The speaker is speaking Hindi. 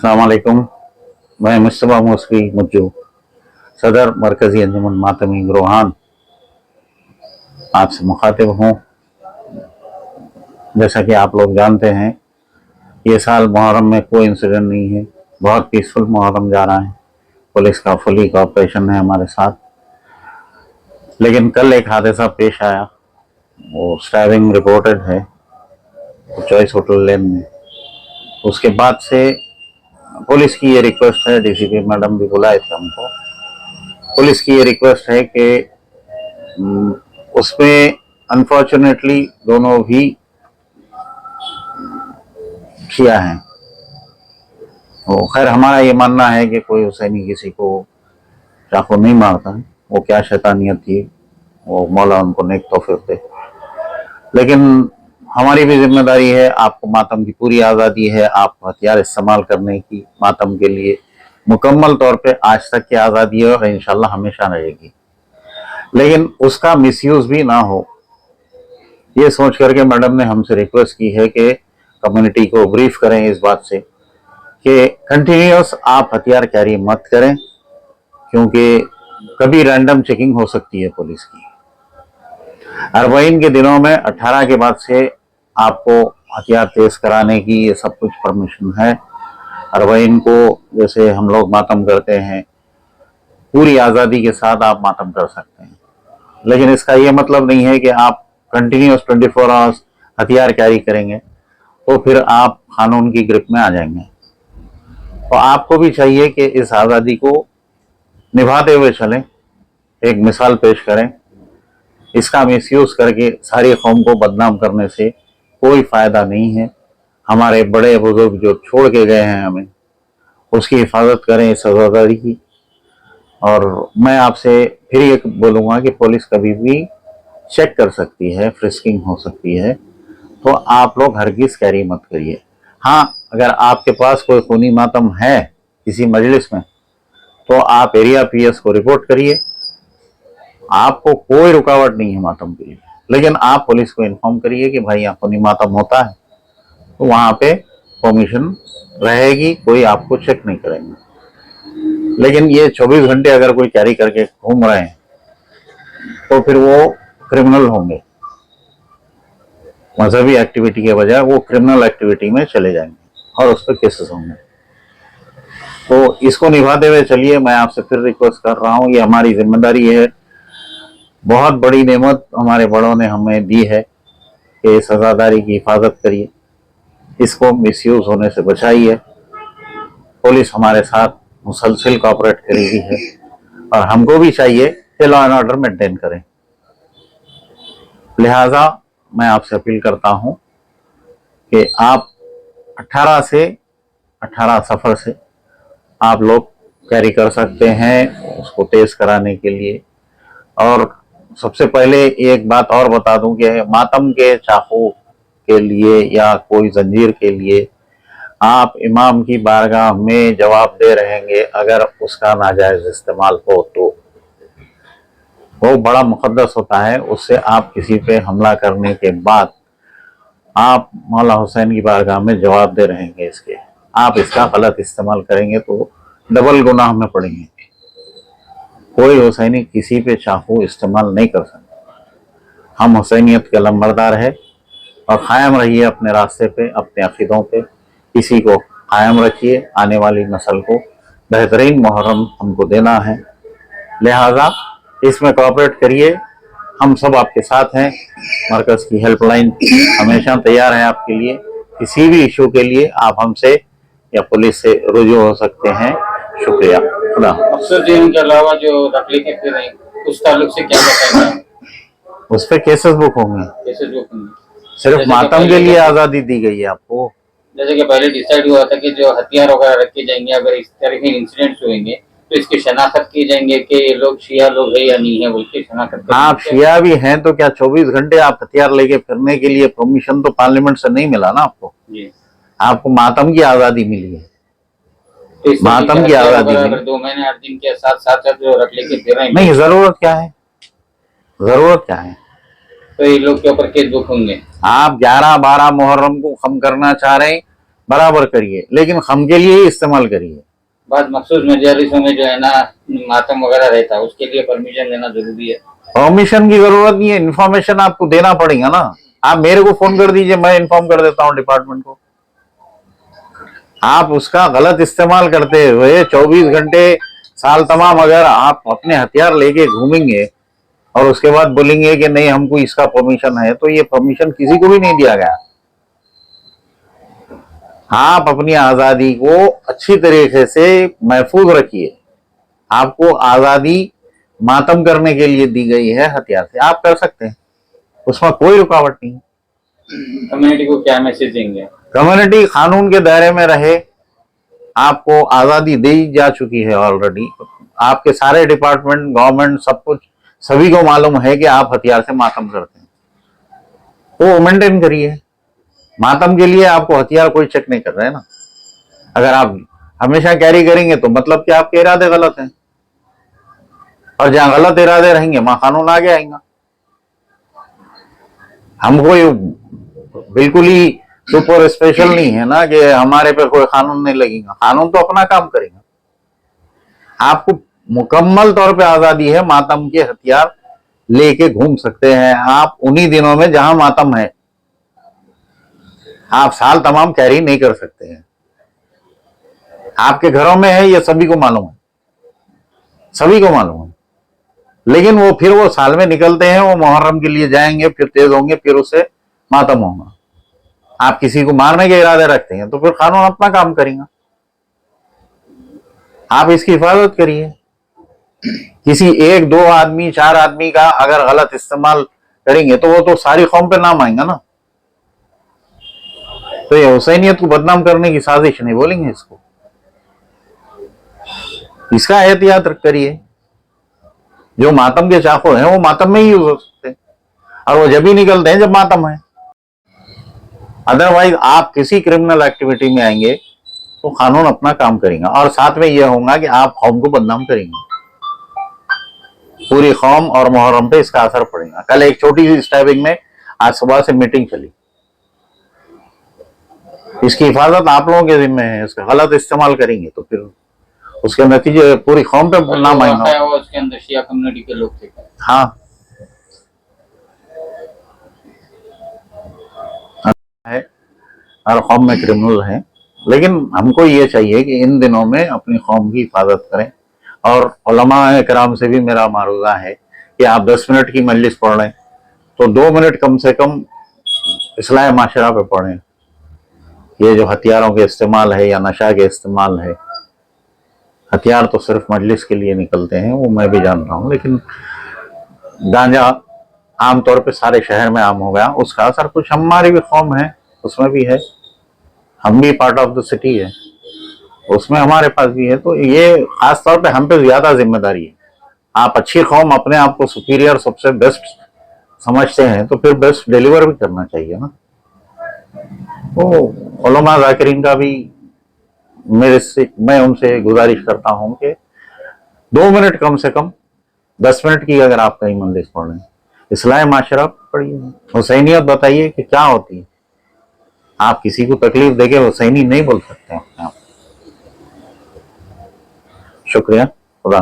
अस्सलाम वालेकुम। मैं मुस्तफ़ा मोस्की मुज्जू, सदर मरकज़ी अंजुमन मातमी गिरोहान आपसे मुखातिब हूँ। जैसा कि आप लोग जानते हैं, ये साल मुहर्रम में कोई इंसिडेंट नहीं है, बहुत पीसफुल मुहर्रम जा रहा है। पुलिस का फुली कोऑपरेशन है हमारे साथ। लेकिन कल एक हादसा पेश आया, वो स्टैबिंग रिपोर्टेड है चॉइस होटल लेन में। उसके बाद से पुलिस की ये रिक्वेस्ट है, डीसीपी मैडम भी बुलाए थे हमको। पुलिस की ये रिक्वेस्ट है कि उसमें अनफॉर्चुनेटली दोनों भी किया है। तो खैर हमारा ये मानना है कि कोई हुसैनी किसी को चाकू नहीं मारता है, वो क्या शैतानियत थी, वो मौला उनको नेक तौफीक दे। लेकिन हमारी भी जिम्मेदारी है, आपको मातम की पूरी आज़ादी है, आप हथियार इस्तेमाल करने की मातम के लिए मुकम्मल तौर पे आज तक की आज़ादी है और इंशाल्लाह हमेशा रहेगी। लेकिन उसका मिसयूज भी ना हो, ये सोच करके मैडम ने हमसे रिक्वेस्ट की है कि कम्युनिटी को ब्रीफ करें इस बात से कि कंटिन्यूअस आप हथियार कैरी मत करें, क्योंकि कभी रैंडम चेकिंग हो सकती है पुलिस की। अरबईन के दिनों में 18 के बाद से आपको हथियार तेज कराने की ये सब कुछ परमिशन है। अरबईन को जैसे हम लोग मातम करते हैं, पूरी आज़ादी के साथ आप मातम कर सकते हैं। लेकिन इसका ये मतलब नहीं है कि आप कंटिन्यूअस 24 आवर्स हथियार कैरी करेंगे तो फिर आप कानून की ग्रिप में आ जाएंगे। तो आपको भी चाहिए कि इस आज़ादी को निभाते हुए चलें, एक मिसाल पेश करें। इसका मिसयूज करके सारी कौम को बदनाम करने से कोई फायदा नहीं है। हमारे बड़े बुजुर्ग जो छोड़ के गए हैं हमें, उसकी हिफाजत करें इस आज़ादी की। और मैं आपसे फिर ये बोलूँगा कि पुलिस कभी भी चेक कर सकती है, फ्रिस्किंग हो सकती है, तो आप लोग हरगिज़ कैरी मत करिए। हाँ, अगर आपके पास कोई खूनी मातम है किसी मजलिस में, तो आप एरिया पीएस को रिपोर्ट करिए, आपको कोई रुकावट नहीं है मातम के लिए। लेकिन आप पुलिस को इन्फॉर्म करिए कि भाई यहाँ खूनी मातम होता है, तो वहाँ पे परमिशन रहेगी, कोई आपको चेक नहीं करेंगे। लेकिन ये 24 घंटे अगर कोई कैरी करके घूम रहे हैं तो फिर वो क्रिमिनल होंगे। मजहबी एक्टिविटी के बजाय वो क्रिमिनल एक्टिविटी में चले जाएंगे और उस पर केसेस होंगे। तो इसको निभाते हुए चलिए। मैं आपसे फिर रिक्वेस्ट कर रहा हूँ, ये हमारी जिम्मेदारी है। बहुत बड़ी नेमत हमारे बड़ों ने हमें दी है कि इस आज़ादारी की हिफाजत करिए, इसको मिसयूज होने से बचाइए। पुलिस हमारे साथ मुसलसल कोऑपरेट करेगी है और हमको भी चाहिए कि लॉ एंड ऑर्डर मेंटेन करें। लिहाजा मैं आपसे अपील करता हूं कि आप 18 सफ़र से आप लोग कैरी कर सकते हैं उसको तेज कराने के लिए। और सबसे पहले एक बात और बता दूं कि मातम के चाकू के लिए या कोई जंजीर के लिए आप इमाम की बारगाह में जवाब दे रहेंगे अगर उसका नाजायज इस्तेमाल हो तो। वो बड़ा मुकद्दस होता है, उससे आप किसी पे हमला करने के बाद आप मौला हुसैन की बारगाह में जवाब दे रहेंगे इसके। आप इसका गलत इस्तेमाल करेंगे तो डबल गुनाह में पड़ेंगे। कोई हुसैनी किसी पे चाकू इस्तेमाल नहीं कर सकता। हम हुसैनियत के लंबरदार है और कायम रहिए अपने रास्ते पे, अपने अकीदों पे, इसी को कायम रखिए। आने वाली नस्ल को बेहतरीन मुहर्रम हमको देना है, लिहाजा इसमें कोऑपरेट करिए। हम सब आपके साथ हैं। मरकज़ की हेल्पलाइन हमेशा तैयार है आपके लिए। किसी भी इशू के लिए आप हमसे या पुलिस से रुजू हो सकते हैं। शुक्रिया। खुदा। अफसर जी, इनके अलावा जो तकलीफें फिर रही उस ताल्लुक से क्या बताएंगे? उस पर केसेस बुक होंगे। केसेस बुक होंगे। सिर्फ मातम के लिए आज़ादी दी गई है आपको। जैसे कि पहले डिसाइड हुआ था कि जो हथियार वगैरह रखे जाएंगे, अगर इस तरह के इंसिडेंट्स होंगे तो इसकी शनाख्त की जाएंगे कि ये लोग शिया लोग है या नहीं है, उसकी शनाख्त। आप शिया भी हैं तो क्या 24 घंटे आप हथियार लेके फिरने के लिए परमिशन तो पार्लियामेंट से नहीं मिला ना आपको जी। आपको मातम की आज़ादी मिली है, तो मातम की आज़ादी मिली। 2 महीने 8 दिन के साथ साथ जो रख लेके फिर रहे हैं, नहीं, जरूरत क्या है, जरूरत क्या है? तो ये लोग के ऊपर केस बुक होंगे। आप 11-12 मुहर्रम को कम करना चाह रहे हैं, बराबर करिए, लेकिन हम के लिए ही इस्तेमाल करिए। बाद मखसूस मजालिसों में जो है ना मातम वगैरह रहता है, उसके लिए परमिशन लेना जरूरी है। परमिशन की जरूरत नहीं है, इन्फॉर्मेशन आपको देना पड़ेगा ना। आप मेरे को फोन कर दीजिए, मैं इन्फॉर्म कर देता हूँ डिपार्टमेंट को। आप उसका गलत इस्तेमाल करते हुए 24 घंटे साल तमाम अगर आप अपने हथियार लेके घूमेंगे और उसके बाद बोलेंगे कि नहीं हमको इसका परमिशन है, तो ये परमिशन किसी को भी नहीं दिया गया। आप अपनी आजादी को अच्छी तरीके से महफूज रखिए। आपको आजादी मातम करने के लिए दी गई है, हथियार से आप कर सकते हैं, उसमें कोई रुकावट नहीं। कम्युनिटी को क्या मैसेज देंगे? कम्युनिटी कानून के दायरे में रहे, आपको आजादी दी जा चुकी है ऑलरेडी। आपके सारे डिपार्टमेंट, गवर्नमेंट, सब कुछ सभी को मालूम है कि आप हथियार से मातम करते हैं, तो मेंटेन करिए। मातम के लिए आपको हथियार कोई चेक नहीं कर रहा है ना। अगर आप हमेशा कैरी करेंगे तो मतलब कि आपके इरादे गलत हैं, और जहां गलत इरादे रहेंगे वहां कानून आगे आएगा। हम कोई बिल्कुल ही सुपर स्पेशल नहीं है ना कि हमारे पे कोई कानून नहीं लगेगा। कानून तो अपना काम करेगा। आपको मुकम्मल तौर पे आजादी है, मातम के हथियार लेके घूम सकते हैं आप उन्हीं दिनों में जहां मातम है। आप साल तमाम कैरी नहीं कर सकते हैं। आपके घरों में है, ये सभी को मालूम है, सभी को मालूम है। लेकिन वो साल में निकलते हैं, वो मुहर्रम के लिए जाएंगे, फिर तेज होंगे, फिर उससे मातम होगा। आप किसी को मारने के इरादे रखते हैं तो फिर कानून अपना काम करेगा। आप इसकी हिफाजत करिए। किसी एक दो आदमी, चार आदमी का अगर गलत इस्तेमाल करेंगे तो वो तो सारी कौम पे नाम आएगा ना। तो ये हुसैनियत को बदनाम करने की साजिश नहीं बोलेंगे इसको। इसका एहतियात करिए। जो मातम के चाकू हैं वो मातम में ही यूज हो सकते हैं, और वो जब ही निकलते हैं जब मातम है। अदरवाइज आप किसी क्रिमिनल एक्टिविटी में आएंगे तो कानून अपना काम करेगा, और साथ में यह होगा कि आप कौम को बदनाम करेंगे। पूरी कौम और मुहर्रम पे इसका असर पड़ेगा। कल एक छोटी सी स्टैबिंग में आज सुबह से मीटिंग चली। इसकी हिफाजत आप लोगों के जिम्मे है। इसका गलत इस्तेमाल करेंगे तो फिर उसके नतीजे पूरी कौम पे नाम आएगा। वो उसके अंदर शिया कम्युनिटी के लोग थे। हाँ है, हर कौम में क्रिमिनल है, लेकिन हमको ये चाहिए कि इन दिनों में अपनी कौम की हिफाजत करें। और उलमा कराम से भी मेरा मारूजा है कि आप 10 मिनट की मजलिस पढ़ रहे हैं तो 2 मिनट कम से कम इस्लाह माशरा पे पढ़ें। ये जो हथियारों के इस्तेमाल है या नशा के इस्तेमाल है, हथियार तो सिर्फ मजलिस के लिए निकलते हैं, वो मैं भी जान रहा हूँ, लेकिन गांजा आमतौर पे सारे शहर में आम हो गया। उसका असर कुछ हमारी भी कौम है उसमें भी है, हम भी पार्ट ऑफ द सिटी है, उसमें हमारे पास भी है। तो ये खास तौर पे हम पे ज्यादा जिम्मेदारी है। आप अच्छी कौम अपने आप को सुपीरियर, सबसे बेस्ट समझते हैं तो फिर बेस्ट डिलीवर भी करना चाहिए ना। तो उलमा ज़ाकिरीन का भी मैं उनसे गुजारिश करता हूं कि 2 मिनट कम से कम, 10 मिनट की अगर आप कहीं मजलिस पढ़ रहे हैं, इस्लाह माशरा पढ़िए, हुसैनियत बताइए कि क्या होती है। आप किसी को तकलीफ देके हुसैनी नहीं बोल सकते हैं अपने आप। शुक्रिया, खुदा।